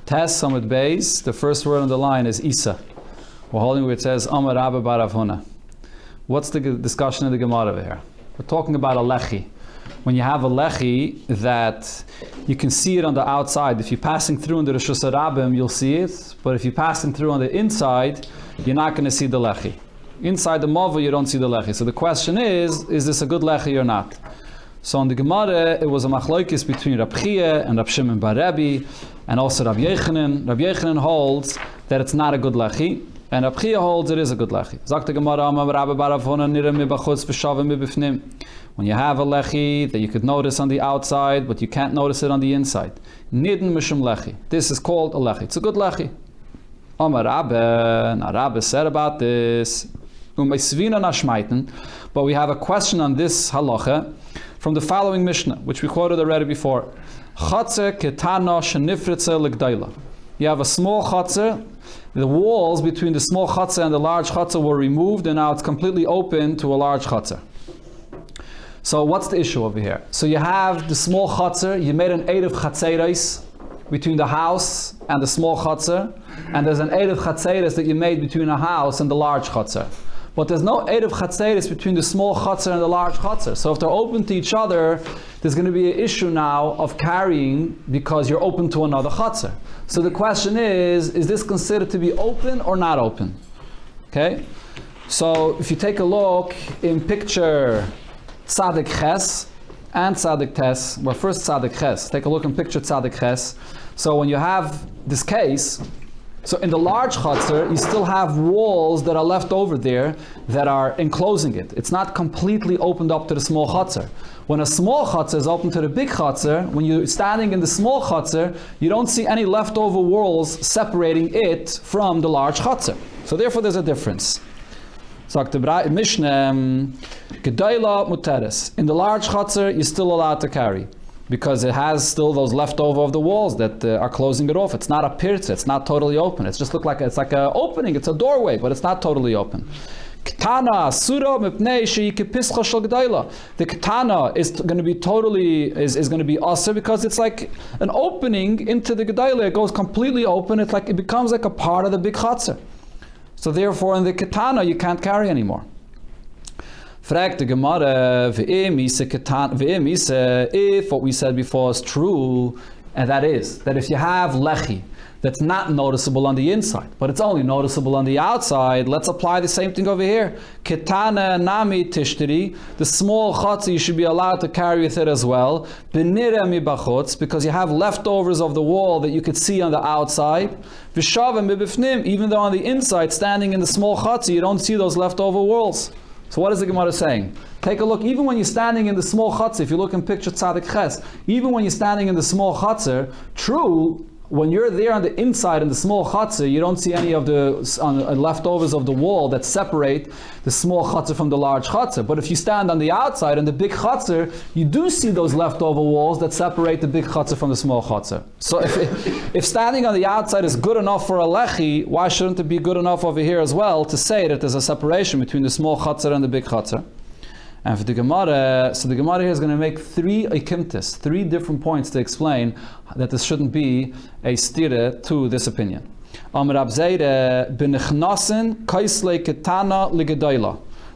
Tes Samud Beis, the first word on the line is Isa. We're holding where it says Amar Rabba Bar Rav Huna. What's the discussion in the Gemara over here? We're talking about a lechi. When you have a lechi that you can see it on the outside. If you're passing through under the Rishus Harabim, you'll see it. But if you're passing through on the inside, you're not going to see the lechi. Inside the mava, you don't see the lechi. So the question is this a good lechi or not? So in the Gemara, it was a machlokes between Rab Chiya and Rab Shimon bar Rebbe, and also Rab Yechanan. Rab Yechanan holds that it's not a good lechi, and Rab Chiya holds it is a good lechi. Sagt the Gemara, Amar Rabba bar Rav Huna nira mibachutz v'shavim mibifnim. When you have a lechi that you could notice on the outside, but you can't notice it on the inside. Nidin mishum lechi. This is called a lechi. It's a good lechi. Amar Rabba, now Rabba said about this. But we have a question on this halacha from the following Mishnah, which we quoted already before. Chatzer ketana shenifritze l'gdaila. You have a small chatzer. The walls between the small chatzer and the large chatzer were removed, and now it's completely open to a large chatzer. So what's the issue over here? So you have the small chatzer. You made an Eruv chatzeres between the house and the small chatzer, and there's an Eruv chatzeres that you made between a house and the large chatzer. But there's no Eruv chatzeres between the small chatzer and the large chatzer. So if they're open to each other, there's going to be an issue now of carrying because you're open to another chatzer. So the question is this considered to be open or not open? Okay? So if you take a look in picture Tzadik Ches and Tzadik Tes, well first Tzadik Ches, take a look in picture Tzadik Ches. So when you have this case, so in the large chutzner, you still have walls that are left over there that are enclosing it. It's not completely opened up to the small chutzner. When a small chutzner is open to the big chutzner, when you're standing in the small chutzner, you don't see any leftover walls separating it from the large chutzner. So therefore there's a difference. Sagt the Mishnah, Gedaila muteres. In the large chutzner, you're still allowed to carry, because it has still those leftover of the walls that are closing it off. It's not a pirza, it's not totally open. It's just it's like an opening, it's a doorway, but it's not totally open. Ketana sura mipnei sheyikipischa shel gedaila. The ketana is going to be totally is going to be aser because it's like an opening into the gedaila. It goes completely open. It's like it becomes like a part of the big chatzar. So therefore, in the ketana you can't carry anymore. Frag the Gemara, if what we said before is true, and that is, that if you have lechi that's not noticeable on the inside, but it's only noticeable on the outside, let's apply the same thing over here. Ketana nami tishtiri, the small chatzi you should be allowed to carry with it as well, benira mi bachutz, because you have leftovers of the wall that you could see on the outside, v'shavim mibifnim, even though on the inside, standing in the small chatzi, you don't see those leftover walls. So what is the Gemara saying? Take a look, even when you're standing in the small chutzner, if you look in picture Tzadik Ches, even when you're standing in the small chutzner, true, when you're there on the inside in the small chutzner, you don't see any of the leftovers of the wall that separate the small chutzner from the large chutzner. But if you stand on the outside in the big chutzner, you do see those leftover walls that separate the big chutzner from the small chutzner. So if standing on the outside is good enough for a lechi, why shouldn't it be good enough over here as well to say that there's a separation between the small chutzner and the big chutzner? And for the Gemara, so the Gemara here is going to make three different points to explain that this shouldn't be a stira to this opinion.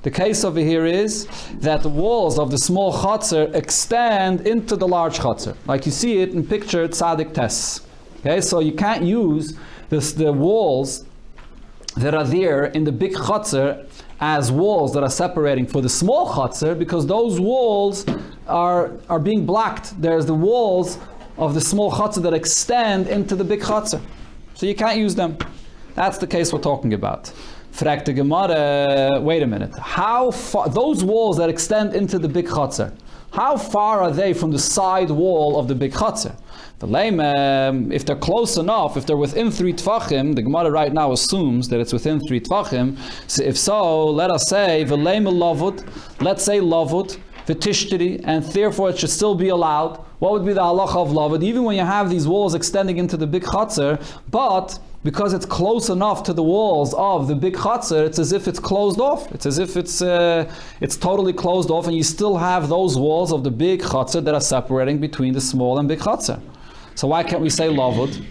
The case over here is that the walls of the small chutzner extend into the large chutzner, like you see it in picture Tzadik Tes. Okay, so you can't use the walls that are there in the big chutzner as walls that are separating for the small chutzner, because those walls are being blocked. There's the walls of the small chutzner that extend into the big chutzner. So you can't use them. That's the case we're talking about. Frag the Gemara, wait a minute. How far, those walls that extend into the big chutzner, how far are they from the side wall of the big chutzner? If they're close enough, if they're within 3 tvachim, the Gemara right now assumes that it's within 3 tvachim. So if so, let us say v'leim lavud, let's say lavud v'tishtiri, and therefore it should still be allowed. What would be the halacha of lavud? Even when you have these walls extending into the big chutzner, but because it's close enough to the walls of the big chutzner, it's as if it's closed off. It's as if it's totally closed off, and you still have those walls of the big chutzner that are separating between the small and big chutzner. So why can't we say lavud?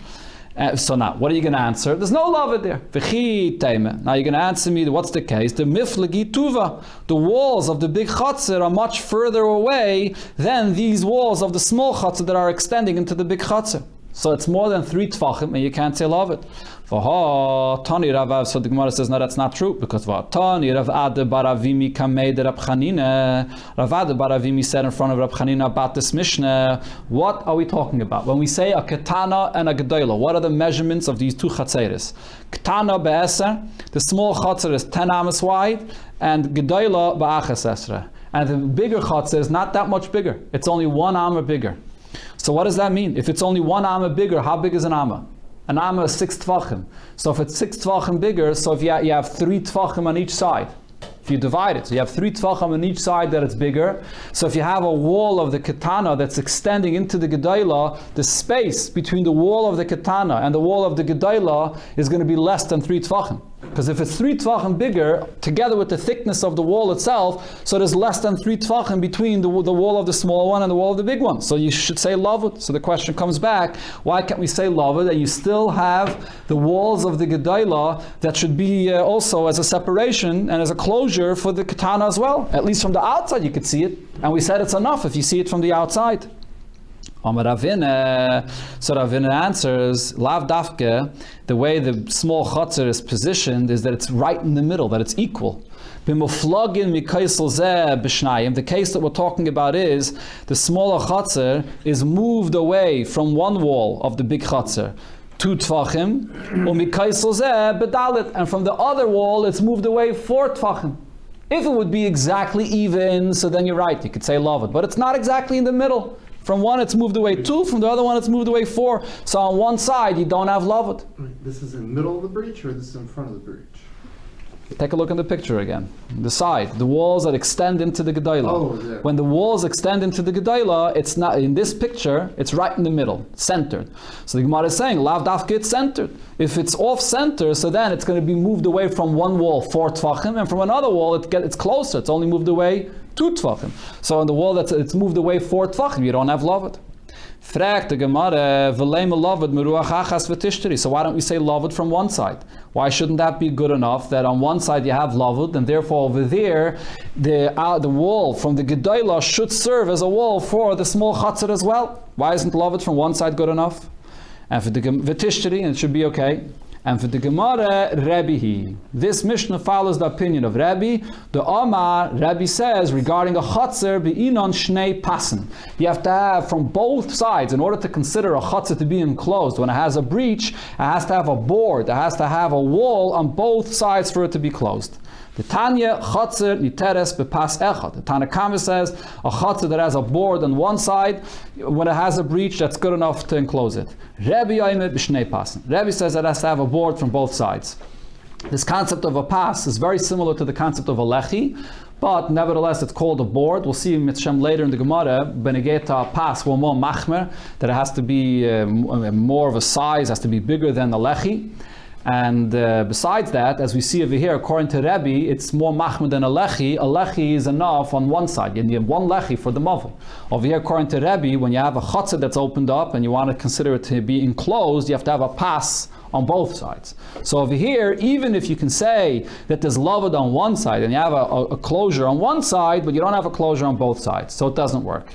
So now, what are you going to answer? There's no lava there. Now you're going to answer me, what's the case? The miflagi tuva. The walls of the big chatzir are much further away than these walls of the small chatzir that are extending into the big chatzir. So it's more than 3 tfachim, and you can't say lavid. Tani Ravav. So the Gemara says, no, that's not true, because Tani Rav Ade Baravimi Kamed Rab Chanina. Rav Ade Baravimi said in front of Rab Chanina about this Mishnah. What are we talking about when we say a ketana and a gedola? What are the measurements of these two chatzeres? Ketana be'eser, the small chatzer is 10 amas wide, and gedola ba'achas esra. And the bigger chatzer is not that much bigger. It's only 1 amma bigger. So what does that mean? If it's only 1 amma bigger, how big is an amma? An amma is 6 tvachim. So if it's 6 tvachim bigger, so if you have 3 tvachim on each side, if you divide it, so you have 3 tvachim on each side that it's bigger. So if you have a wall of the ketana that's extending into the gedola, the space between the wall of the ketana and the wall of the gedola is going to be less than 3 tvachim. Because if it's 3 tvachim bigger, together with the thickness of the wall itself, so there's less than 3 tvachim between the wall of the small one and the wall of the big one. So you should say lavud. So the question comes back, why can't we say lavud? And you still have the walls of the gedola that should be also as a separation and as a closure for the ketana as well. At least from the outside you could see it. And we said it's enough if you see it from the outside. So Ravina answers, Lav Dafke, the way the small chatzir is positioned is that it's right in the middle, that it's equal. The case that we're talking about is the smaller chatzir is moved away from one wall of the big chatzir, 2 tvachim, and from the other wall it's moved away 4 tvachim. If it would be exactly even, so then you're right, you could say love it, but it's not exactly in the middle. From one it's moved away 2, from the other one it's moved away 4. So on one side you don't have lavud. This is in the middle of the breach, or this is in front of the breach? Take a look in the picture again. The side, the walls that extend into the gedola. Oh, there. When the walls extend into the gedola, it's not in this picture. It's right in the middle, centered. So the Gemara is saying, lav dafke, it's centered. If it's off center, so then it's going to be moved away from one wall 4 tvachim, and from another wall it's closer. It's only moved away 2 tvachim. So on the wall it's moved away 4 tvachim, you don't have lavud. Frag the Gemara, so why don't we say lavud from one side? Why shouldn't that be good enough that on one side you have lavud, and therefore over there the wall from the gedola should serve as a wall for the small chatzir as well? Why isn't lavud from one side good enough? And for the v'tishteri, it should be okay. And for the Gemara, Rabbi, this Mishnah follows the opinion of Rabbi. The Omar, Rabbi says, regarding a chatzir, be'inon shnei pasen. You have to have from both sides, in order to consider a chatzir to be enclosed, when it has a breach, it has to have a board, it has to have a wall on both sides for it to be closed. The Tanya chatzir niteres bepas echad. The Tana Kama says a chatzir that has a board on one side, when it has a breach, that's good enough to enclose it. Rabbi Yoimed b'shnei pasen. Rabbi says that it has to have a board from both sides. This concept of a pas is very similar to the concept of a lechi, but nevertheless it's called a board. We'll see Mitzshem later in the Gemara, benegeta pas will more machmer, that it has to be more of a size, has to be bigger than the lechi. And besides that, as we see over here, according to Rebbe, it's more machmed than a lechi. A lechi is enough on one side. You need one lechi for the mavel. Over here, according to Rebbe, when you have a chutzah that's opened up and you want to consider it to be enclosed, you have to have a pas on both sides. So over here, even if you can say that there's lavud on one side and you have a closure on one side, but you don't have a closure on both sides, so it doesn't work.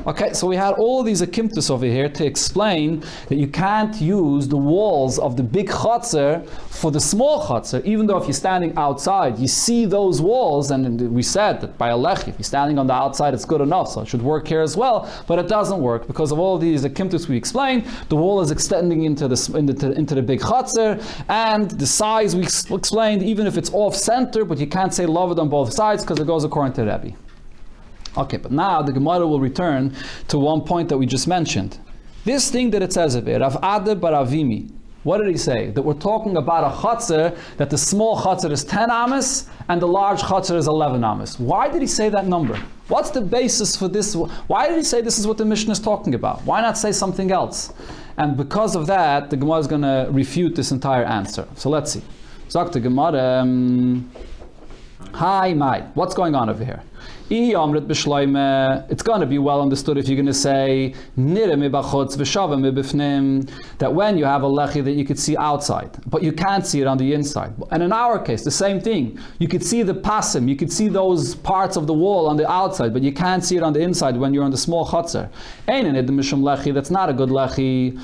Okay, so we had all these akimtus over here to explain that you can't use the walls of the big chatzir for the small chatzir, even though if you're standing outside, you see those walls, and we said that by a lechi, if you're standing on the outside, it's good enough, so it should work here as well, but it doesn't work because of all these akimtus we explained. The wall is extending into the big chatzir, and the size we explained, even if it's off center, but you can't say lavud on both sides because it goes according to Rebbe. Okay, but now the Gemara will return to one point that we just mentioned. This thing that it says of it, Rav Ade Baravimi, what did he say? That we're talking about a chatzir, that the small chatzir is 10 amas and the large chatzir is 11 amas. Why did he say that number? What's the basis for this? Why did he say this is what the Mishnah is talking about? Why not say something else? And because of that, the Gemara is going to refute this entire answer. So let's see. Zok the Gemara, hi, Mai, what's going on over here? It's going to be well understood if you're going to say that when you have a lechi that you could see outside, but you can't see it on the inside. And in our case, the same thing. You could see the pasim, you could see those parts of the wall on the outside, but you can't see it on the inside when you're on the small chutzner. That's not a good lechi.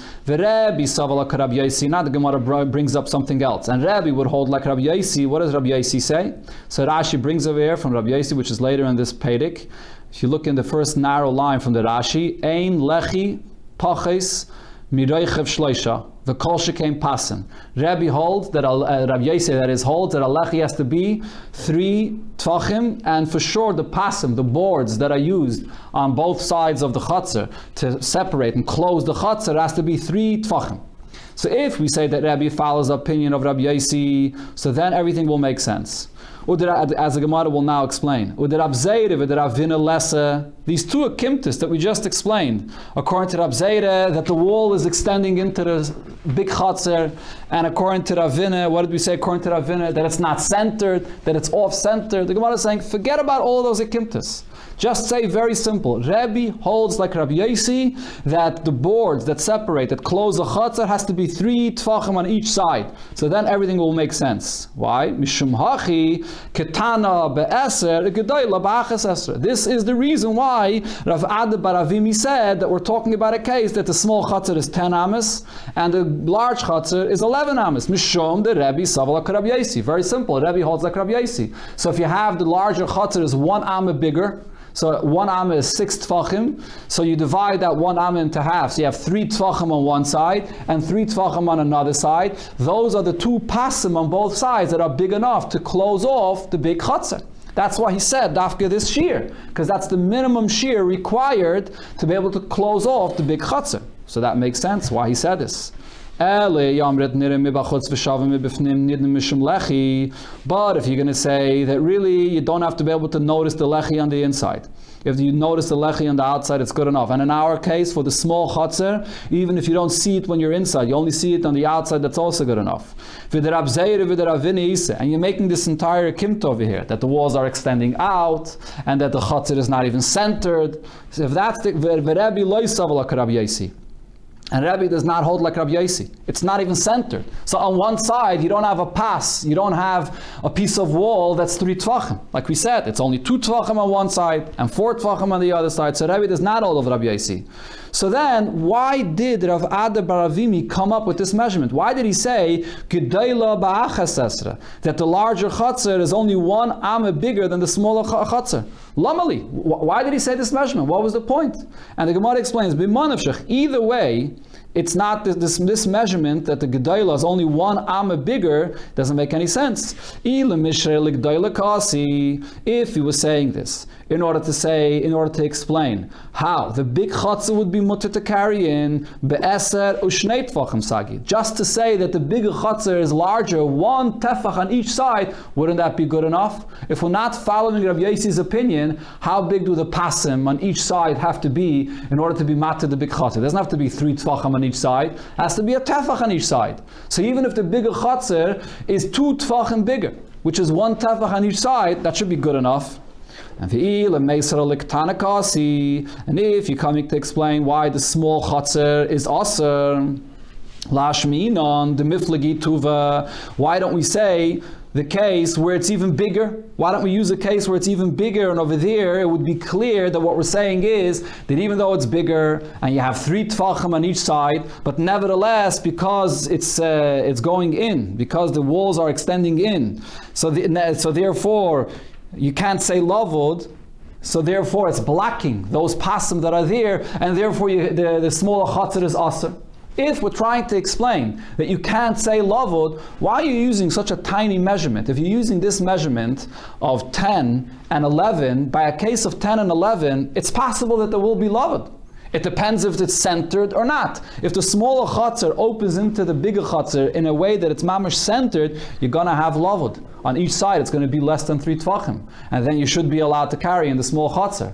Now the Gemara brings up something else. And Rabbi would hold like Rabbi Yosi. What does Rabbi Yosi say? So Rashi brings over here from Rabbi Yosi, which is later in this Pedic. If you look in the first narrow line from the Rashi, Ein lechi paches mireichev shloisha, the kol shekaim pasim. Rabbi holds that Rabbi Yosi, that is, holds that a lechi has to be 3 tvachim, and for sure the pasim, the boards that are used on both sides of the chutzner to separate and close the chutzner, has to be 3 tvachim. So if we say that Rabbi follows the opinion of Rabbi Yosi, so then everything will make sense. As the Gemara will now explain. These two akimtis that we just explained, according to Rab Zeire, that the wall is extending into the big chutzner, and according to Ravina, what did we say according to Ravina? That it's not centered, that it's off-centered. The Gemara is saying, forget about all those akimtis. Just say very simple. Rabbi holds like Rabbi Yosi that the boards that separate, that close the chutzner, has to be 3 tfachim on each side. So then everything will make sense. Why? Mishum hachi ketana be'eser gedayla ba'achas eser. This is the reason why Rav Ada bar Avimi said that we're talking about a case that the small chutzner is 10 amas and the large chutzner is 11 amas. Mishum the Rabbi saval like Rabbi Yosi. Very simple. Rabbi holds like Rabbi Yosi. So if you have the larger chutzner is 1 amma bigger, so 1 amma is 6 tfachim. So you divide that 1 amma into half. So you have 3 tfachim on one side and 3 tfachim on another side. Those are the 2 pasim on both sides that are big enough to close off the big chutzner. That's why he said dafka this shear, because that's the minimum shear required to be able to close off the big chutzner. So that makes sense why he said this. But if you're going to say that really you don't have to be able to notice the lechi on the inside. If you notice the lechi on the outside, it's good enough. And in our case, for the small chutzner, even if you don't see it when you're inside, you only see it on the outside, that's also good enough. And you're making this entire kimt over here, that the walls are extending out, and that the chutzner is not even centered. So if that's the Rabbi loisav Rabbi Yosi. And Rabbi does not hold like Rabbi Yosi. It's not even centered. So on one side, you don't have a pass. You don't have a piece of wall that's 3 tvachim. Like we said, it's only 2 tvachim on one side and 4 tvachim on the other side. So Rabbi does not hold of Rabbi Yosi. So then, why did Rav Ada bar Avimi come up with this measurement? Why did he say Gedayla ba'achas esra, that the larger chutzner is only 1 amma bigger than the smaller chutzner? Lamali. Why did he say this measurement? What was the point? And the Gemara explains, either way, it's not this measurement that the Gedayla is only 1 amma bigger, doesn't make any sense. If he was saying this, in order to explain how the big chutzner would be mutter to carry in be'eser u'shnei tefachim sagi. Just to say that the bigger chutzner is larger, 1 tefach on each side, wouldn't that be good enough? If we're not following Rabbi Yosi's opinion, how big do the pasim on each side have to be in order to be matter the big chutzner? It doesn't have to be 3 tefachim on each side, it has to be a tefach on each side. So even if the bigger chutzner is 2 tefachim bigger, which is 1 tefach on each side, that should be good enough. And if you're coming to explain why the small chutzner is aser, lashminon the miflagi tuva, why don't we say the case where it's even bigger? Why don't we use a case where it's even bigger, and over there it would be clear that what we're saying is that even though it's bigger and you have 3 tfachim on each side, but nevertheless, because it's going in, because the walls are extending in, so therefore you can't say lavod, so therefore it's blocking those pasim that are there, and therefore the smaller chutzner is aser. If we're trying to explain that you can't say lavod, why are you using such a tiny measurement? If you're using this measurement of 10 and 11, by a case of 10 and 11, it's possible that there will be lavod. It depends if it's centered or not. If the smaller chutzner opens into the bigger chutzner in a way that it's mamash centered, you're going to have lavud. on each side it's going to be less than 3 tvachim, and then you should be allowed to carry in the small chatzar.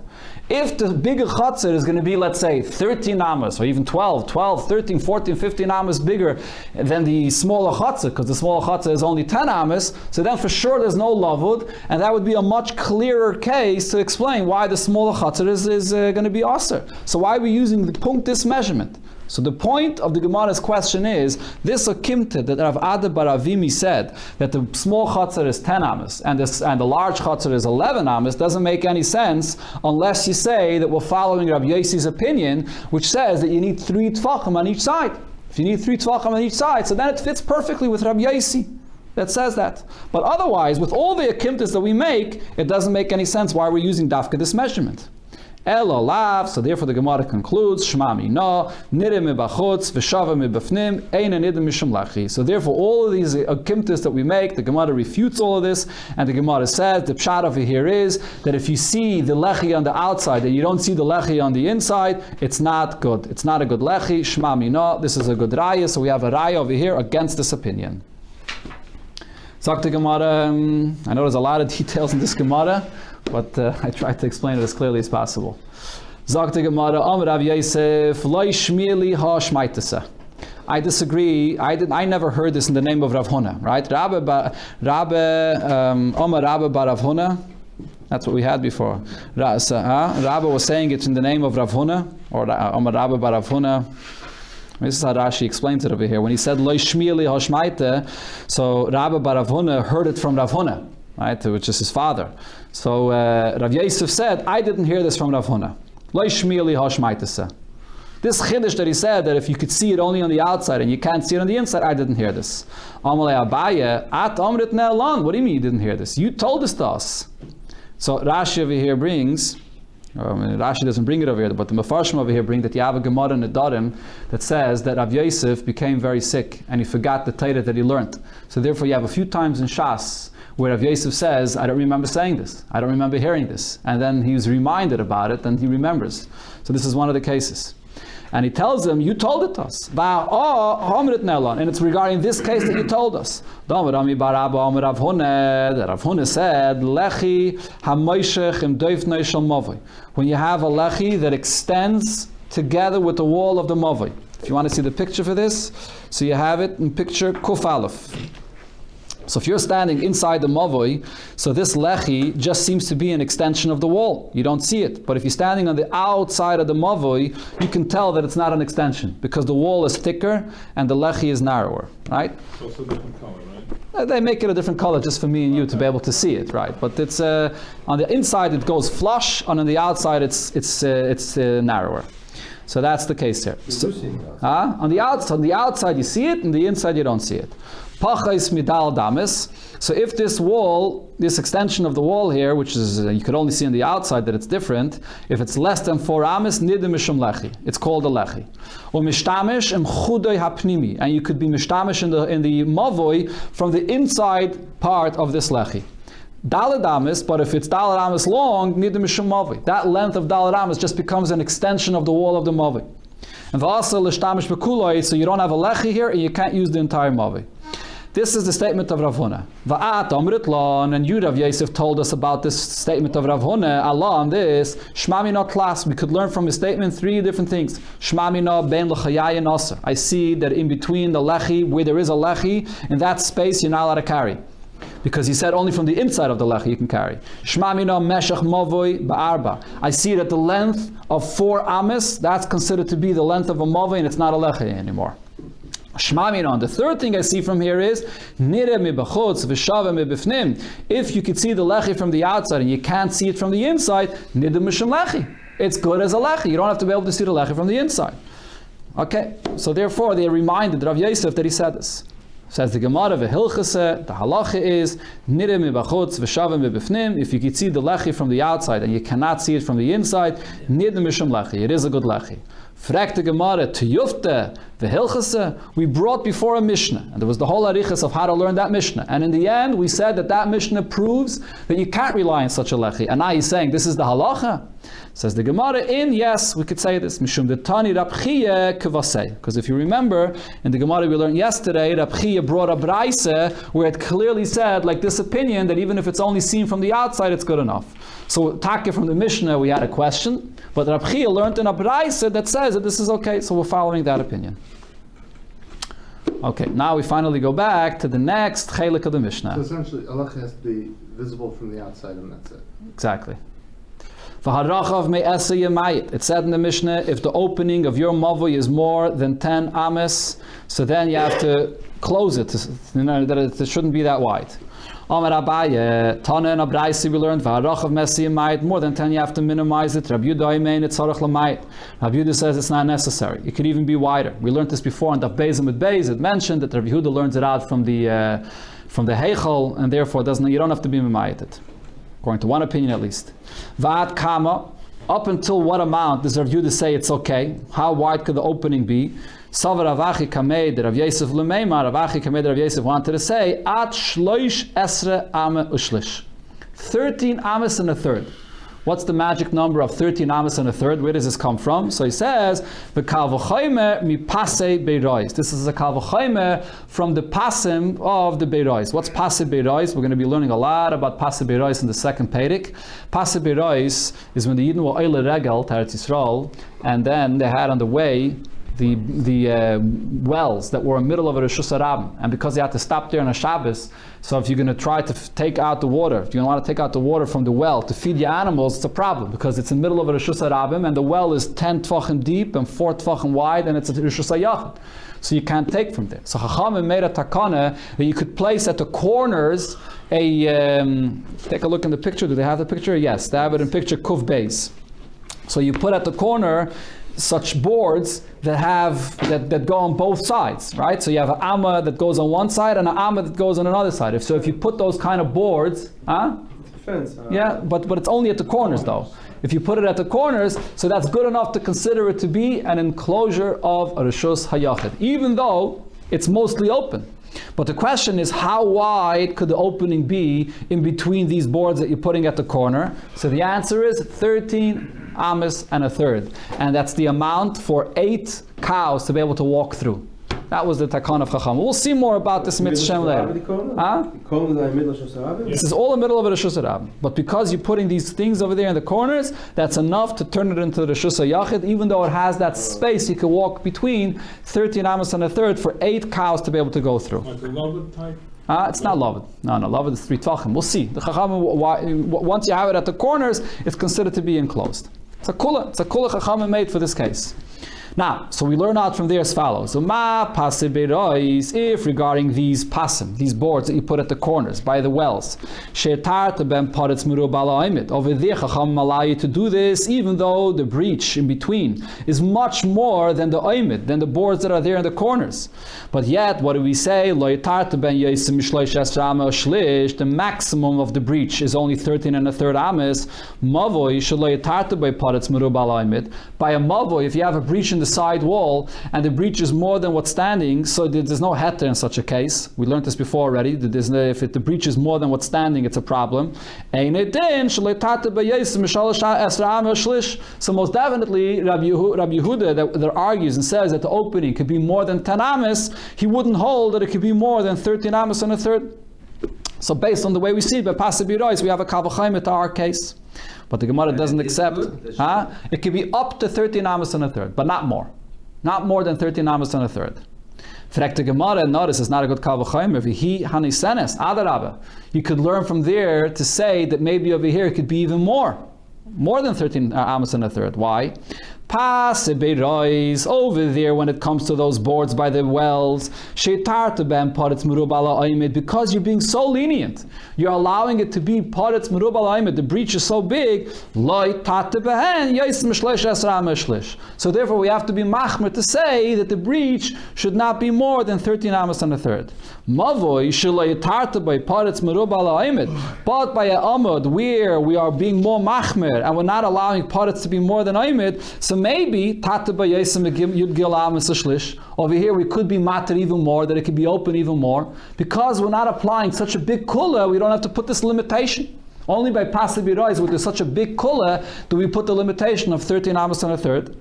If the bigger chatzar is going to be, let's say, 13 amas, or even 12, 13, 14, 15 amas bigger than the smaller chatzar, because the smaller chatzar is only 10 amas, so then for sure there's no lavud, and that would be a much clearer case to explain why the smaller chatzar is going to be aser. So why are we using the this measurement? So the point of the Gemara's question is, this akimta that Rav Ada bar Avimi said, that the small chatzar is 10 amas and the large chatzar is 11 amas, doesn't make any sense unless you say that we're following Rav Yossi's opinion, which says that you need 3 tvachim on each side. If you need 3 tvachim on each side, so then it fits perfectly with Rav Yossi that says that. But otherwise, with all the akimtas that we make, it doesn't make any sense why we're using dafka this measurement. Elo lav, so therefore the Gemara concludes, Shema mino, nidem mibachutz, v'shava mibafnim, eina nidem mishum lachi. So therefore all of these akimtas that we make, the Gemara refutes all of this, and the Gemara says, the pshat over here is, that if you see the lechi on the outside, and you don't see the lechi on the inside, it's not good. It's not a good lechi, Shema mino, this is a good raya, so we have a raya over here against this opinion. Sagt the Gemara, I know there's a lot of details in this Gemara, but I tried to explain it as clearly as possible. Sagt the Gemara, Amar Rav Yosef, Lo yishmieli ha shmaitasa. I disagree. I never heard this in the name of Rav Huna, right? Amar Rabba bar Rav Huna. That's what we had before. Rabba was saying it in the name of Rav Huna, or Amar Rabba bar Rav Huna. This is how Rashi explains it over here. When he said Lo yishmieli ha shmaita, so Rabba bar Rav Huna heard it from Rav Huna, right, which is his father. So Rav Yosef said, I didn't hear this from Rav Huna. Lo yishmieli ha shmaitasa. This chiddush that he said, that if you could see it only on the outside and you can't see it on the inside, I didn't hear this. Amalei Abaye, at amrit ne'elan. What do you mean you didn't hear this? You told this to us. So Rashi over here brings, Rashi doesn't bring it over here, but the Mefarshim over here bring that you have a Gemara in Nedarim that says that Rav Yosef became very sick and he forgot the Torah that he learned. So therefore you have a few times in Shas where Rav Yosef says, I don't remember saying this, I don't remember hearing this. And then he was reminded about it and he remembers. So this is one of the cases. And he tells them, you told it to us. And it's regarding this case that you told us. That Rav Huna said, when you have a lechi that extends together with the wall of the mavoi. If you want to see the picture for this, so you have it in picture Kuf Aleph. So if you're standing inside the mavoi, so this lechi just seems to be an extension of the wall. You don't see it. But if you're standing on the outside of the mavoi, you can tell that it's not an extension because the wall is thicker and the lechi is narrower, right? It's also a different color, right? They make it a different color just for me and you to be able to see it, right? But it's on the inside it goes flush, and on the outside it's narrower. So that's the case here. So, on the outside you see it, and the inside you don't see it. Pachais midal damis. So if this wall, this extension of the wall here, which is you could only see on the outside that it's different, if it's less than 4 amis, nidim mishum lechi. It's called a lechi. Or mishtamish em chudoi hapnimi, and you could be mishtamish in the mavoi from the inside part of this lechi. Daled amis, but if it's daled amis long, nidim mishum mavoi. That length of daled amis just becomes an extension of the wall of the mavoi. And v'asa l'shtamish b'kuloi, so you don't have a lechi here and you can't use the entire mavoi. This is the statement of Rav Huna. Va'at amrit lon, and you, Rav Yosef, told us about this statement of Rav Huna. Allah on this, Shmamina class. We could learn from his statement 3 different things. Shmamina ben l'chayayin asa. I see that in between the lechi, where there is a lechi, in that space you're not allowed to carry. Because he said only from the inside of the lechi you can carry. Shmamina meshach mavoi ba'arba. I see that the length of 4 amis, that's considered to be the length of a mavoi, and it's not a lechi anymore. Shmaminon. The third thing I see from here is nire mibachutz v'shava mibifnim. If you could see the lechi from the outside and you can't see it from the inside, nire mishum lechi. It's good as a lechi. You don't have to be able to see the lechi from the inside. Okay, so therefore they reminded Rav Yosef that he said this. Says the Gemara v'hilchase, the halacha is nire mibachutz v'shava mibifnim. If you could see the lechi from the outside and you cannot see it from the inside, nire mishum lechi. It is a good lechi. Fragt the Gemara to Yufte The Hilchasa, we brought before a Mishnah, and there was the whole arichas of how to learn that Mishnah. And in the end, we said that Mishnah proves that you can't rely on such a lechi. And now he's saying this is the halacha. Says the Gemara, yes, we could say this. Mishum detani Rab Chiya kavasei. Because if you remember, in the Gemara we learned yesterday, Rab Chiya brought a braisa where it clearly said, like this opinion, that even if it's only seen from the outside, it's good enough. So, Taka from the Mishnah, we had a question, but Rab Chiya learned in a braisa that says that this is okay, so we're following that opinion. Okay, now we finally go back to the next chelik of the Mishnah. So essentially, Allah has to be visible from the outside, and that's it. Exactly. It said in the Mishnah, if the opening of your mavoi is more than 10 ames, so then you have to close it, that it shouldn't be that wide. Amar Abaye, Tana and Abraisi we learned, more than 10 you have to minimize it. Rabbi Yehuda says it's not necessary. It could even be wider. We learned this before in the Beis with Beis. It mentioned that Rabbi Yehuda learns it out from the Heichel, and therefore you don't have to be mimayit, according to one opinion at least. Vad kama, up until what amount does Rav Yehuda say it's okay? How wide could the opening be? Savar Ravachi Kamed, Rav Yosef Lemeima, Ravachi Kamed, Rav Yosef wanted to say, At shloish esre ame ushlish. 13 ames and a third. What's the magic number of 13 ames and a third? Where does this come from? So he says, the kalvachoyme mi pase beirois. This is a kalvachoyme from the pasim of the beirois. What's pase beirois? We're going to be learning a lot about pase beirois in the second Perek. Pase beirois is when the Yidden were oile regel to Eretz Yisrael, and then they had on the way the wells that were in the middle of a Reshus Harabim, and because they had to stop there on a Shabbos, so if you're going to try to take out the water, if you want to take out the water from the well to feed your animals, it's a problem, because it's in the middle of a Reshus Harabim, and the well is 10 tvachim deep and 4 tvachim wide, and it's a Reshus Hayachid. So you can't take from there. So Chachamim made a takana that you could place at the corners take a look in the picture. Do they have the picture? Yes, they have it in picture Kuf Beis. So you put at the corner such boards that go on both sides, right? So you have an amma that goes on one side and an amma that goes on another side. If you put those kind of boards, It's a fence. yeah, but it's only at the corners though. If you put it at the corners, so that's good enough to consider it to be an enclosure of a Reshus Hayachid, even though it's mostly open. But the question is, how wide could the opening be in between these boards that you're putting at the corner? So the answer is 13 ames and a third. And that's the amount for 8 cows to be able to walk through. That was the Takana of Chacham. We'll see more about this mitzvah later. This is all the middle of a Reshus Harabim. But because you're putting these things over there in the corners, that's enough to turn it into the Reshus Hayachid, even though it has that space you can walk between 13 ames and a third for 8 cows to be able to go through. Like a Loved type? It's not Loved. No, Loved is 3 tvachim. We'll see. The Chacham, once you have it at the corners, it's considered to be enclosed. It's a kula Chacham made for this case. Now, so we learn out from there as follows. If regarding these pasim, these boards that you put at the corners by the wells, over there Chacham allow you to do this, even though the breach in between is much more than the oimid, than the boards that are there in the corners. But yet, what do we say? The maximum of the breach is only 13 and a third ames. By a mavoi, if you have a breach in the side wall and the breach is more than what's standing, so there's no heter in such a case. We learned this before already. That if the breach is more than what's standing, it's a problem. So most definitely Rabbi Yehuda that argues and says that the opening could be more than 10 ames, he wouldn't hold that it could be more than 13 ames and a third. So based on the way we see it, by Pasibirois, we have a Kavachayim to our case. But the Gemara doesn't accept. It could be up to 13 ames and a third, but not more. Not more than 13 ames and a third. Frek the Gemara, notice it's not a good Kavachayim. If he hanisenes, adarabba, you could learn from there to say that maybe over here it could be even more than 13 ames and a third. Why? Over there when it comes to those boards by the wells, because you're being so lenient, you're allowing it to be paretz merubal ha'omed, the breach is so big, so therefore we have to be machmer to say that the breach should not be more than 13 ames and a third. But by a amud where we are being more machmer and we're not allowing paretz to be more than omed, so maybe over here we could be matter even more, that it could be open even more. Because we're not applying such a big kula, we don't have to put this limitation. Only by passive birois, with such a big kula, do we put the limitation of 13 amos and a third.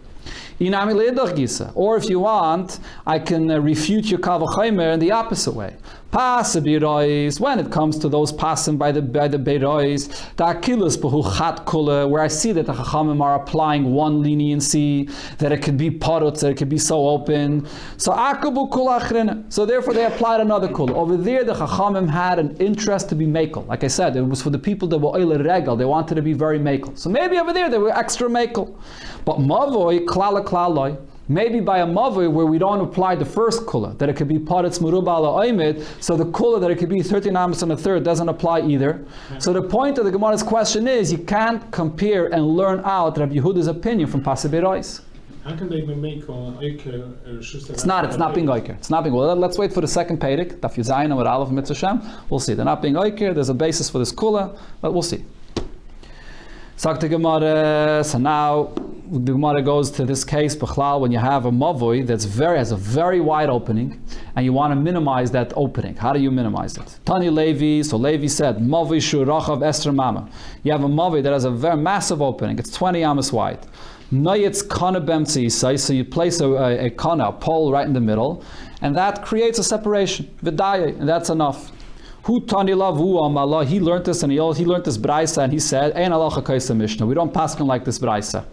Or if you want, I can refute your kavachaymer in the opposite way. Passive birois, when it comes to those passing by the birois, the akilas behu chat kula, where I see that the chachamim are applying one leniency, that it could be parutz, that it could be so open. So akabu kula achrina. So therefore they applied another kula. Over there the chachamim had an interest to be mekel. Like I said, it was for the people that were oile regel. They wanted to be very mekel. So maybe over there they were extra mekel. But mavoi klala klaloi. Maybe by a mavoi where we don't apply the first kula, that it could be paretz meruba ala oimid, so the kula that it could be 13 amos and a third doesn't apply either. So the point of the Gemara's question is, you can't compare and learn out Rabbi Yehuda's opinion from Pasei Berois. How can they make Eiker? It's not being Eiker. It's not being. Well, let's wait for the second Perek, Daf Yuzayin and Aleph Mitzvah Shem. We'll see. They're not being Eiker. There's a basis for this kula, but we'll see. So now the Gemara goes to this case, Bechlal, when you have a mavoi that has a very wide opening, and you want to minimize that opening. How do you minimize it? Tani Levi, so Levi said, mavoi shurachav Esther Mama. You have a mavoi that has a very massive opening. It's 20 amos wide. Noyitz kana bemtzi, so you place a pole right in the middle, and that creates a separation. V'daya, and that's enough. Hu tani lavu amala. He learned this, and he learned this braysa, and he said, "Ein alacha kaisa mishnah. We don't pass him like this braysa."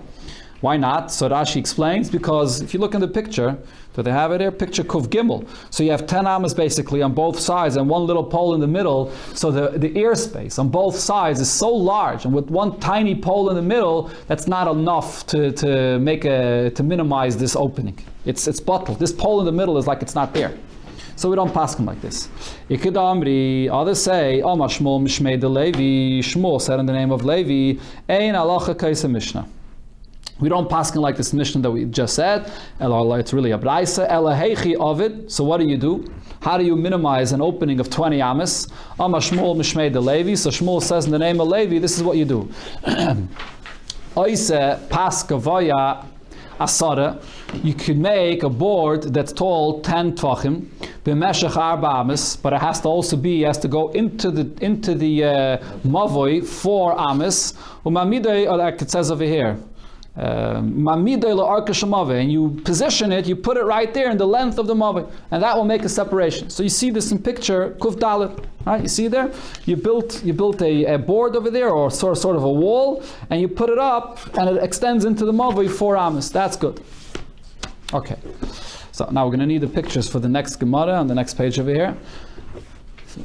Why not? So Rashi explains, because if you look in the picture, do they have it here? Picture Kuf Gimel. So you have 10 amas basically on both sides and one little pole in the middle. So the airspace on both sides is so large, and with one tiny pole in the middle, that's not enough to minimize this opening. It's bottled. This pole in the middle is like it's not there. So we don't pass him like this. Others say, Shmuel Mishmei de Levi. Shmuel said in the name of Levi, Ein alacha kaisa mishnah. We don't pass him like this mishnah that we just said. It's really a braisa. Elahechi of it. So what do? How do you minimize an opening of 20 amas? Shmuel Mishmei de Levi. So Shmuel says in the name of Levi, this is what you do. Oise pas kavaya asara. You could make a board that's tall 10 tvachim, b'meshach arba amas, but it has to also be, it has to go into the mavoi 4 amas. Umamidei, like it says over here, and you position it, you put it right there in the length of the mavoi, and that will make a separation. So you see this in picture Kuf Dalet, right? You see there, you built a board over there, or sort of a wall, and you put it up, and it extends into the mavoi 4 amas. That's good. Okay, so now we're going to need the pictures for the next Gemara on the next page over here.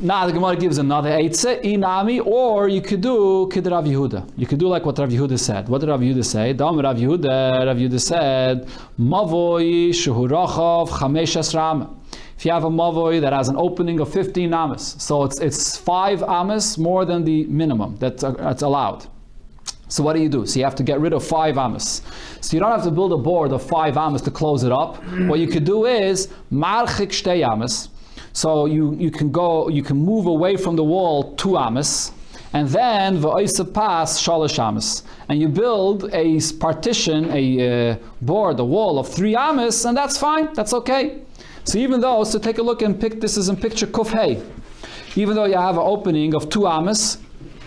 Now the Gemara gives another eitzah, inami, or you could do Kid Rav Yehuda. You could do like what Rav Yehuda said. What did Rav Yehuda say? Dam Rav Yehuda said, Mavoi shehurachav chamesh asram. If you have a mavoi that has an opening of 15 amas, so it's 5 amas more than the minimum that's allowed. So what do? So you have to get rid of 5 amas. So you don't have to build a board of 5 amas to close it up. What you could do is marchik shtei amas. So you can move away from the wall 2 amas, and then v'oisa pas shalosh amas, and you build a partition, a board, a wall of 3 amas, and that's fine. That's okay. So even though, so take a look and this is in picture Kuf Hey. Even though you have an opening of 2 amas.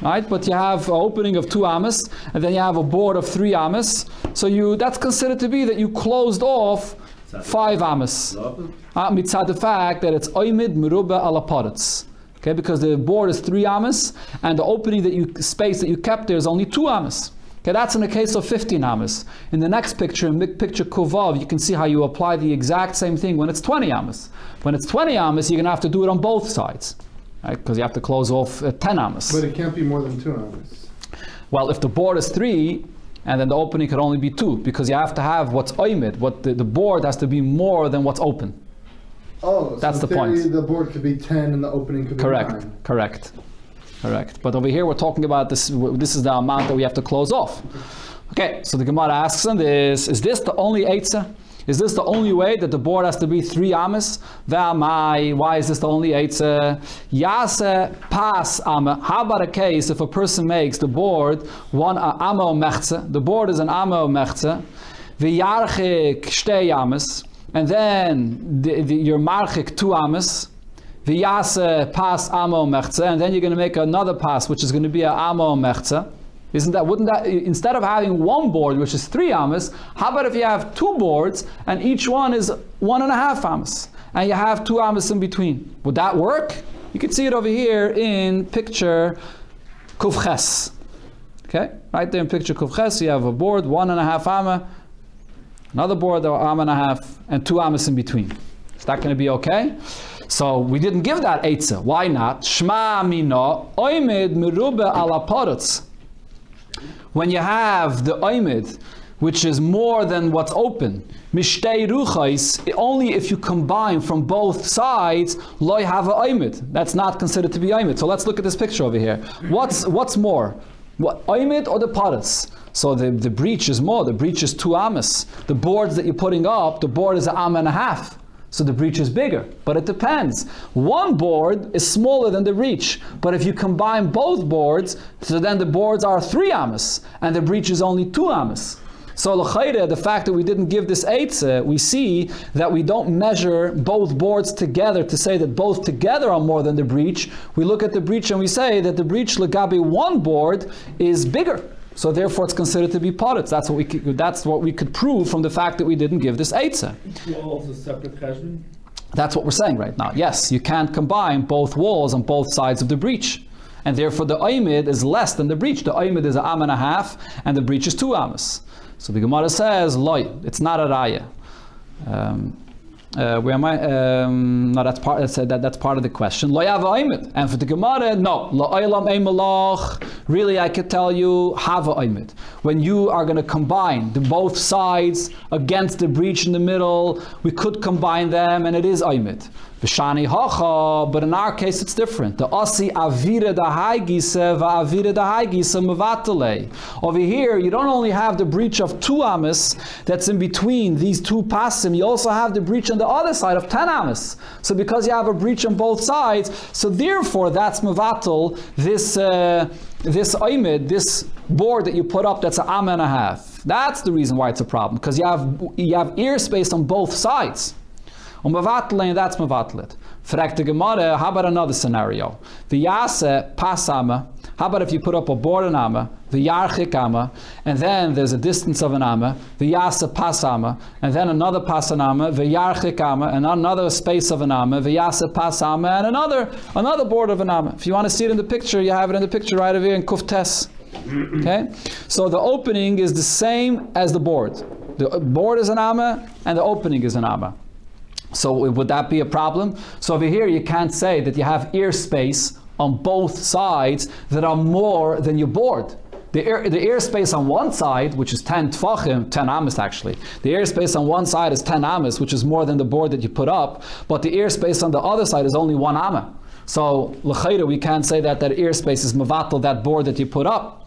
Right, but you have an opening of 2 amas, and then you have a board of 3 amas. So that's considered to be that you closed off 5 amas. Mitzad the fact that it's oimid meruba ala paretz. Okay, because the board is 3 amas, and the opening space that you kept there is only 2 amas. Okay, that's in the case of 15 amas. In the next picture, in picture Kuvav, you can see how you apply the exact same thing when it's 20 amas. When it's 20 amas, you're going to have to do it on both sides. Right? Because you have to close off 10 amas. But it can't be more than 2 amas. Well, if the board is 3, and then the opening could only be 2, because you have to have what's oimid, the board has to be more than what's open. Oh, that's so the point. The board could be 10 and the opening could be 9. Correct. But over here we're talking about this. This is the amount that we have to close off. Okay, so the Gemara asks on this: is this the only eitzah? Is this the only way that the board has to be 3 amas? V'amai, why is this the only eitzah? Yase pas ama. How about a case if a person makes the board 1 ama o mechze? The board is an ama o mechze. v'yarchik shtei amas, and then you're marchik 2 amas, v'yase pas amo mechza, and then you're going to make another pas, which is going to be a amo mechza. Wouldn't that, instead of having one board, which is 3 amas, how about if you have 2 boards, and each one is 1.5 amas, and you have 2 amas in between? Would that work? You can see it over here in picture Kufches. Okay, right there in picture Kufches, you have a board, 1.5 amma, another board, amma and a half, and 2 amas in between. Is that going to be okay? So we didn't give that eitzah. Why not? Shma mino oimid merube ala parutz. When you have the oimid, which is more than what's open, mishtei ruchais, only if you combine from both sides, loy have a oimid. That's not considered to be oimid. So let's look at this picture over here. What's more? What, oimid or the parutz? So the breach is more. The breach is 2 amas. The boards that you're putting up, the board is 1.5 amma. So the breach is bigger. But it depends. One board is smaller than the breach. But if you combine both boards, so then the boards are 3 amas, and the breach is only 2 amas. So l'chayre, the fact that we didn't give this eitzah, we see that we don't measure both boards together to say that both together are more than the breach. We look at the breach and we say that the breach legabe one board is bigger. So therefore it's considered to be parutz. That's what we could prove from the fact that we didn't give this eitzah. Walls are separate cheshbon? That's what we're saying right now. Yes, you can't combine both walls on both sides of the breach. And therefore the oimid is less than the breach. The oimid is 1.5 amma, and the breach is 2 amas. So the Gemara says, loy, it's not a raya. Where am I? No, that's part of the question. Lo yava oimid. And for the Gemara, no. Lo oilam ein malach. Really, I could tell you, have a oimid. When you are going to combine the both sides against the breach in the middle, we could combine them, and it is oimid. V'shani hacha, but in our case it's different. The asi avira da haigisa va'avira da haigisa mevatale. Over here, you don't only have the breach of 2 amas that's in between these 2 pasim, you also have the breach on the other side of 10 amas. So because you have a breach on both sides, so therefore that's mevatal, this oimid, this board that you put up that's 1.5 amma. That's the reason why it's a problem, because you have ear space on both sides. And that's mevatlet. Fragt the Gemara, how about another scenario? V'yase pas amma. How about if you put up a board an amma, v'yarchik amma, and then there's a distance of an amma, v'yase pas amma, and then another pas an amma, v'yarchik amma, and another space of an amma, v'yase pas amma, and another board of an amma. If you want to see it in the picture, you have it in the picture right over here in Kuftes. Okay? So the opening is the same as the board. The board is an amma, and the opening is an amma. So would that be a problem? So over here you can't say that you have ear space on both sides that are more than your board. The ear space on one side, which is 10 tfachim, 10 amas actually. The ear space on one side is 10 amas, which is more than the board that you put up, but the ear space on the other side is only 1 amma. So l'chayra, we can't say that ear space is mevatel, that board that you put up.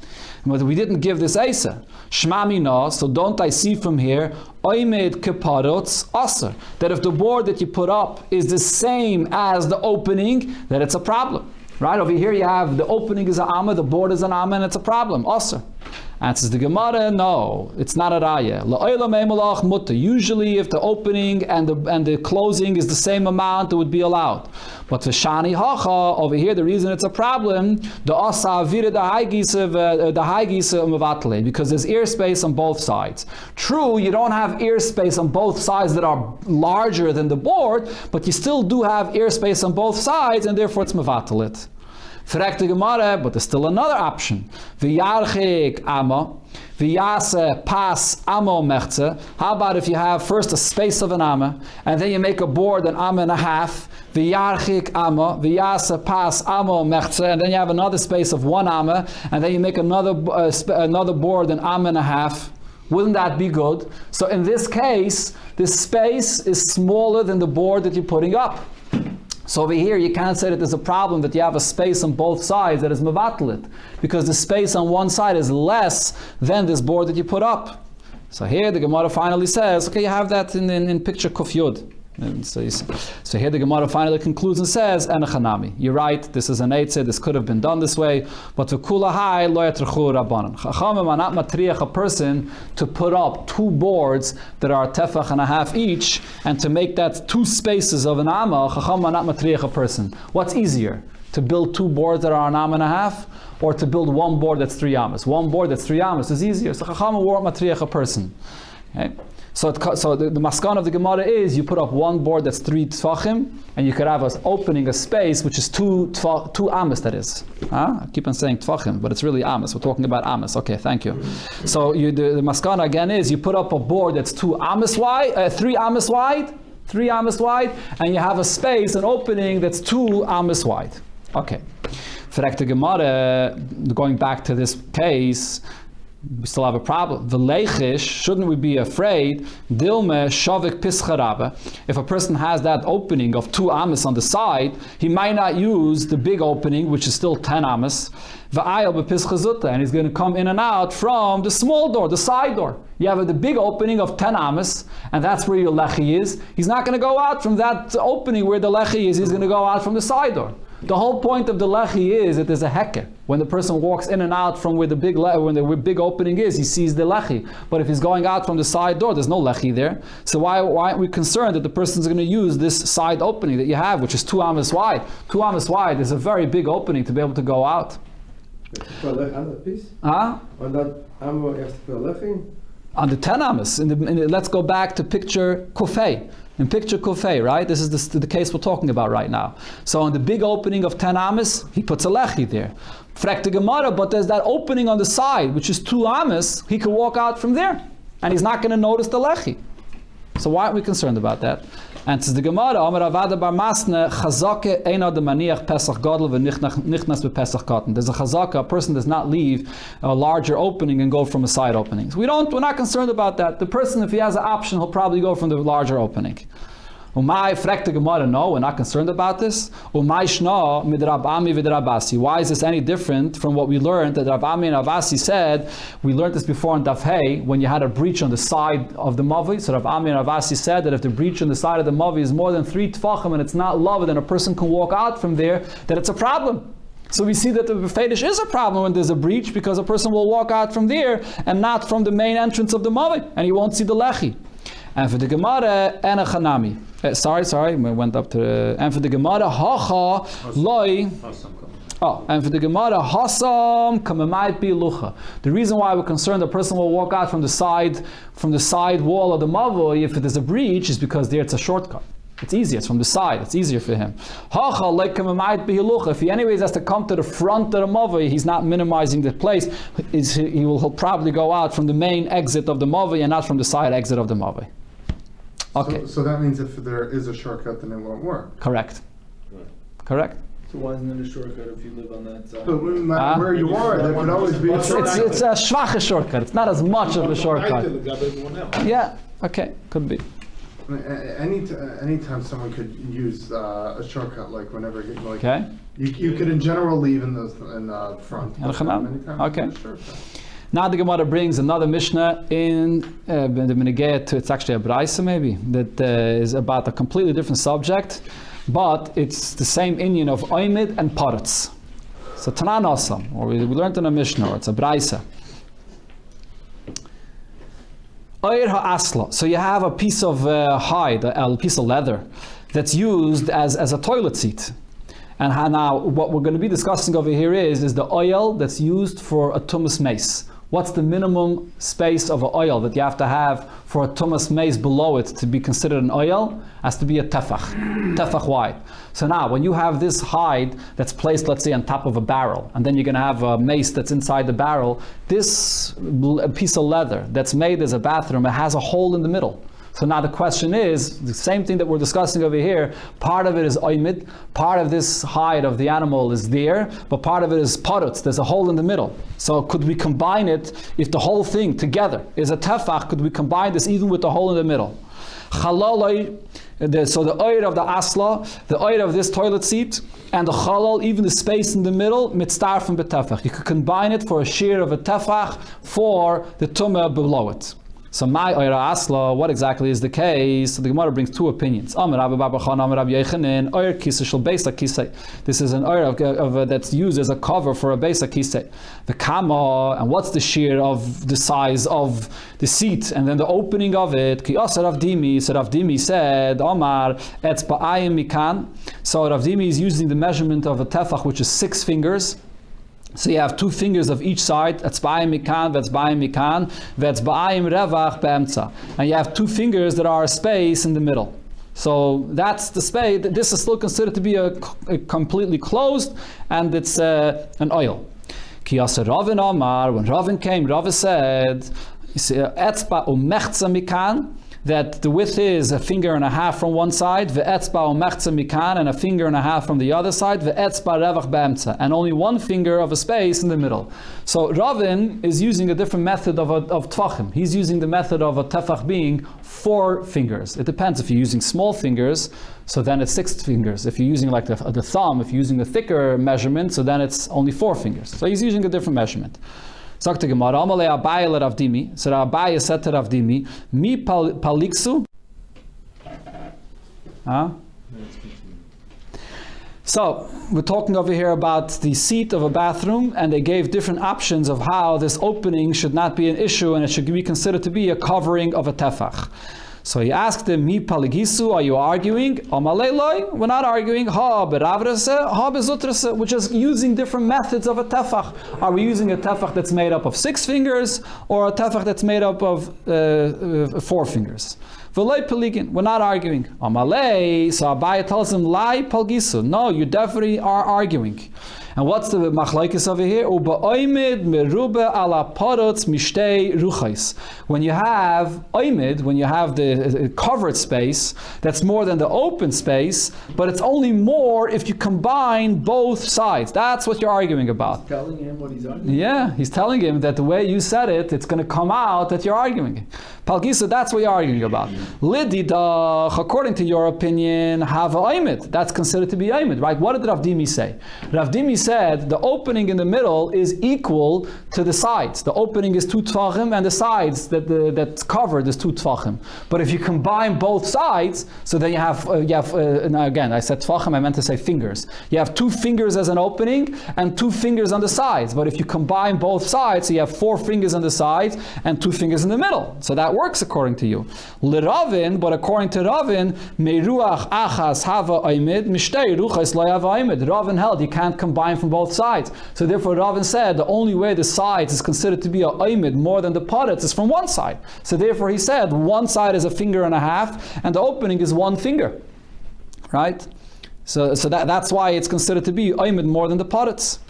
But we didn't give this Eisa. Shmami no, so don't I see from here, oimed keparotz aser, that if the board that you put up is the same as the opening, that it's a problem. Right, over here you have the opening is an amma, the board is an amma, and it's a problem, aser. Answers the Gemara, no, it's not a raya. La'olam ein malach mutter. Usually if the opening and the closing is the same amount, it would be allowed. But for shani hacha, over here the reason it's a problem, the asa avira the haigisa mevatle, because there's ear space on both sides. True, you don't have ear space on both sides that are larger than the board, but you still do have ear space on both sides, and therefore it's mevatelit. Fragt the Gemara, but there's still another option. V'yarchik amma, v'yase pas amo mechze. How about if you have first a space of an amma, and then you make a board 1.5 amma, v'yarchik amma, v'yase pas amo mechze, and then you have another space of 1 amma, and then you make another board 1.5 amma. Wouldn't that be good? So in this case, this space is smaller than the board that you're putting up. So over here, you can't say that there's a problem that you have a space on both sides that is mevatlit, because the space on one side is less than this board that you put up. So here, the Gemara finally says, okay, you have that in picture Kuf Yud. And so here the Gemara finally concludes and says, "Enachanami." You're right. This is an eitzah. This could have been done this way, but v'kula hai lo yatrachu rabbanan. Chachamim are not matriach a person to put up 2 boards that are a tefach and a half each, and to make that 2 spaces of an amma. Chachamim are not matriach a person. What's easier, to build 2 boards that are an amma and a half, or to build 1 board that's 3 ammas? 1 board that's 3 ammas is easier. So Chachamim weren't matriach a person. Okay? So the maskan of the Gemara is you put up 1 board that's 3 tfachim, and you could have us opening a space which is 2 amas, that is. I keep on saying tfachim, but it's really amas. We're talking about amas. Okay, thank you. So the maskan again is you put up a board that's 3 amas wide, 3 amas wide, and you have a space, an opening that's 2 amas wide. Okay. For the Gemara, going back to this case, we still have a problem. V'leichish, shouldn't we be afraid? Dilme shavik pischarabe. If a person has that opening of 2 amas on the side, he might not use the big opening, which is still 10 amas. V'ayel bepischazuta, and he's going to come in and out from the small door, the side door. You have the big opening of 10 amas, and that's where your lechi is. He's not going to go out from that opening where the lechi is. He's going to go out from the side door. The whole point of the lechi is that there's a heker. When the person walks in and out from where the big opening is, he sees the lechi. But if he's going out from the side door, there's no lechi there. So why aren't we concerned that the person's going to use this side opening that you have, which is 2 amas wide? 2 amas wide is a very big opening to be able to go out. On that piece? Huh? On that amma, you have to put a lechi? On the 10 amas. Let's go back to picture kufay. In picture kufay, right? This is the case we're talking about right now. So on the big opening of 10 amas, he puts a lechi there. Frek the Gemara, but there's that opening on the side, which is 2 amas, he could walk out from there. And he's not going to notice the lechi. So why aren't we concerned about that? And says the Gemara, Amar Avada bar Masne, Chazake eina de maniach Pesach gadol v'nichnas b'Pesach katan. There's a chazaka, a person does not leave a larger opening and go from a side opening. So we're not concerned about that. The person, if he has an option, he'll probably go from the larger opening. Umay frek the Gemara, no, we're not concerned about this. Umay shna mid Rab Ami vid Rab Asi. Why is this any different from what we learned that Rab Ami and Rab Asi said? We learned this before in Daf Hey, when you had a breach on the side of the mavi. So Rab Ami and Rab Asi said that if the breach on the side of the mavi is more than 3 tfachim and it's not lava, then a person can walk out from there, that it's a problem. So we see that the Befedish is a problem when there's a breach, because a person will walk out from there and not from the main entrance of the mavi, and he won't see the lechi. And for the Gemara, enachanami. Sorry, we went up to. And for the Gemara, hacha loy. And for the Gemara, hasam kamamait bi lucha. The reason why we're concerned the person will walk out from the side wall of the mavoi if there's a breach is because there it's a shortcut. It's easier. It's from the side. It's easier for him. Hacha like kamamait bi lucha. If he anyways has to come to the front of the mavoi, he's not minimizing the place. He'll probably go out from the main exit of the mavoi and not from the side exit of the mavoi. Okay. So that means if there is a shortcut, then it won't work. Correct. Right. Correct. So why isn't it a shortcut if you live on that side? But no matter where you are, there could always be a shortcut. It's a schwache shortcut. It's not as much of a shortcut. Yeah. Okay. Could be. Anytime someone could use a shortcut, like whenever he, like, Okay. you could in general leave in the front. Okay. Now the Gemara brings another Mishnah in the Menegeh, it's actually a Braisa maybe, that is about a completely different subject, but it's the same inyan of Oimid and Paretz. So Tanan Osam, or we learned in a Mishnah, or it's a Braisa. Oir ha'asla. So you have a piece of hide, a piece of leather, that's used as a toilet seat. And now what we're going to be discussing over here is the oil that's used for a tumas mace. What's the minimum space of an oil that you have to have for a tumas mace below it to be considered an oil? Has to be a tefach wide. So now, when you have this hide that's placed, let's say, on top of a barrel, and then you're going to have a mace that's inside the barrel, this piece of leather that's made as a bathroom, it has a hole in the middle. So now the question is, the same thing that we're discussing over here, part of it is oimid, part of this hide of the animal is there, but part of it is parutz, there's a hole in the middle. So could we combine it, if the whole thing together is a tefach, could we combine this even with the hole in the middle? Chalaloi, so the oir of the asla, the oir of this toilet seat, and the chalal, even the space in the middle, mitztar from betefach. You could combine it for a shear of a tefach for the tumah below it. So my Oira Asla, what exactly is the case? So the Gemara brings two opinions. This is an Oira that's used as a cover for a Beis HaKisei. The Kama, and what's the shear of the size of the seat, and then the opening of it? Ki Asa Rav Dimi, so Rav Dimi said, Omar, etz ba'ayim mikan. So Rav Dimi is using the measurement of a tefach, which is 6 fingers. So you have 2 fingers of each side. Etzba'ayim mikan, ve'etzba'ayim mikan, ve'etzba'ayim revach be'emtza. And you have 2 fingers that are a space in the middle. So that's the space. This is still considered to be a completely closed, and it's an oil. Kiyasa Ravin Amar, when Ravin came, Ravin said, etzba umechza mikan, that the width is 1.5 fingers from one side, ve'etzba umechza mikan, and 1.5 fingers from the other side, ve'etzba revach be'emtza, and only 1 finger of a space in the middle. So Ravin is using a different method of tvachim. He's using the method of a tefach being 4 fingers. It depends. If you're using small fingers, so then it's 6 fingers. If you're using like the thumb, if you're using a thicker measurement, so then it's only 4 fingers. So he's using a different measurement. Sagt die Gemara, Amalei Abaye le Rav Dimi. So Abaye said to Rav Dimi, Mi paliksu? So, we're talking over here about the seat of a bathroom, and they gave different options of how this opening should not be an issue, and it should be considered to be a covering of a tefach. So he asked him, Mi paligisu, are you arguing? Amalei loi, we're not arguing. Ha beravrase, ha bezutrase, which is using different methods of a tefach. Are we using a tefach that's made up of 6 fingers, or a tefach that's made up of 4 fingers? V'loi peligin, we're not arguing. Amalei, so Abaye tells him, Lai palgisu, no, you definitely are arguing. And what's the machlokes over here? Uba-oimid merube ala parotz mishtei ruchais. When you have oimid, when you have the covered space, that's more than the open space, but it's only more if you combine both sides. That's what you're arguing about. He's telling him what he's arguing. Yeah, he's telling him that the way you said it, it's going to come out that you're arguing. Palgisa, that's what you're arguing about. Lididach, according to your opinion, have a oimid. That's considered to be oimid, right? What did Rav Dimi say? Rav Dimi said the opening in the middle is equal to the sides. The opening is 2 tvachim, and the sides that's covered is 2 tvachim. But if you combine both sides, so then you have now again, I said tvachim, I meant to say fingers. You have 2 fingers as an opening and 2 fingers on the sides. But if you combine both sides, so you have 4 fingers on the sides and 2 fingers in the middle. So that works according to you. L'Ravin, but according to Ravin, meruach achas hava oimid mishtei ruchas lo hava oimid. Ravin held you can't combine from both sides. So therefore Ravin said the only way the sides is considered to be a oimid more than the paretz is from one side. So therefore he said one side is 1.5 fingers and the opening is 1 finger. Right? So that's why it's considered to be oimid more than the paretz.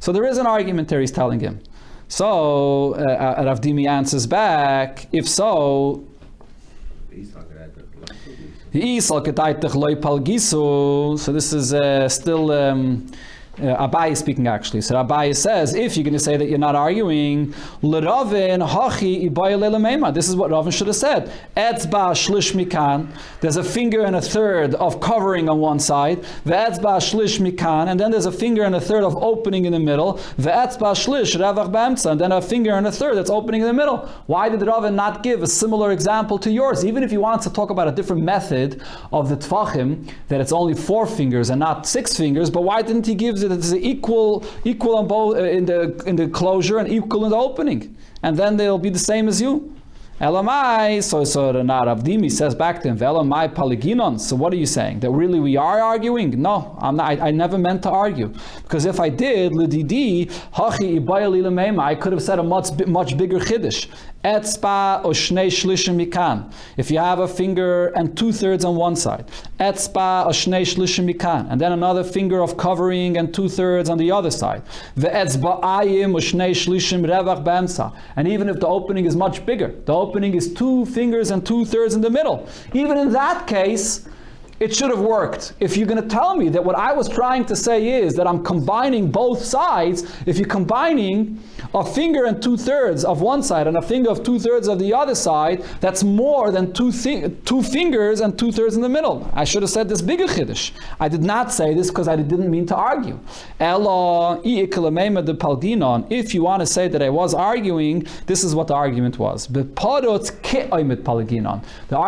So there is an argument there he's telling him. So Rav Dimi answers back, if so, so this is still Abaye speaking actually. So Abaye says, if you're going to say that you're not arguing, this is what Ravin should have said. Etzba shlish mikan. There's 1.3 fingers of covering on one side. Ve'etzba shlish mikan. And then there's 1.3 fingers of opening in the middle. Ve'etzba shlish revach be'emtza. And then 1.3 fingers that's opening in the middle. Why did Ravin not give a similar example to yours? Even if he wants to talk about a different method of the tvachim, that it's only 4 fingers and not 6 fingers, but why didn't he give it as equal on both in the closure and equal in the opening, and then they'll be the same as you? Elamai, so Rav Dimi says back to him, Elamai paliginon. So what are you saying? That really we are arguing? No, I'm not. I never meant to argue, because if I did, l'didi hachi ibayali l'meima, I could have said a much bigger chiddush. Etzba oshnei shlishim mikan. If you have 1 finger and 2/3 on one side, etzba oshnei shlishim mikan, and then another finger of covering and 2/3 on the other side. Ve'etzba ayim oshnei shlishim revach be'emtza. And even if the opening is much bigger, the opening is 2 fingers and 2/3 in the middle. Even in that case, it should have worked. If you're going to tell me that what I was trying to say is that I'm combining both sides, if you're combining a finger and 2/3 of one side and a finger of 2/3 of the other side, that's more than two fingers and 2/3 in the middle. I should have said this bigger chiddush. I did not say this because I didn't mean to argue. If you want to say that I was arguing, this is what the argument was. The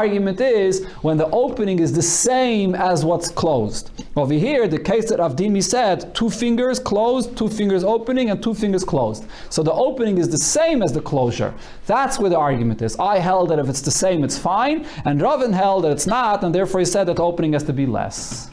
argument is when the opening is the same as what's closed. Over here, the case that Avdimi said, 2 fingers closed, 2 fingers opening, and 2 fingers closed. So the opening is the same as the closure. That's where the argument is. I held that if it's the same, it's fine, and Ravin held that it's not, and therefore he said that the opening has to be less.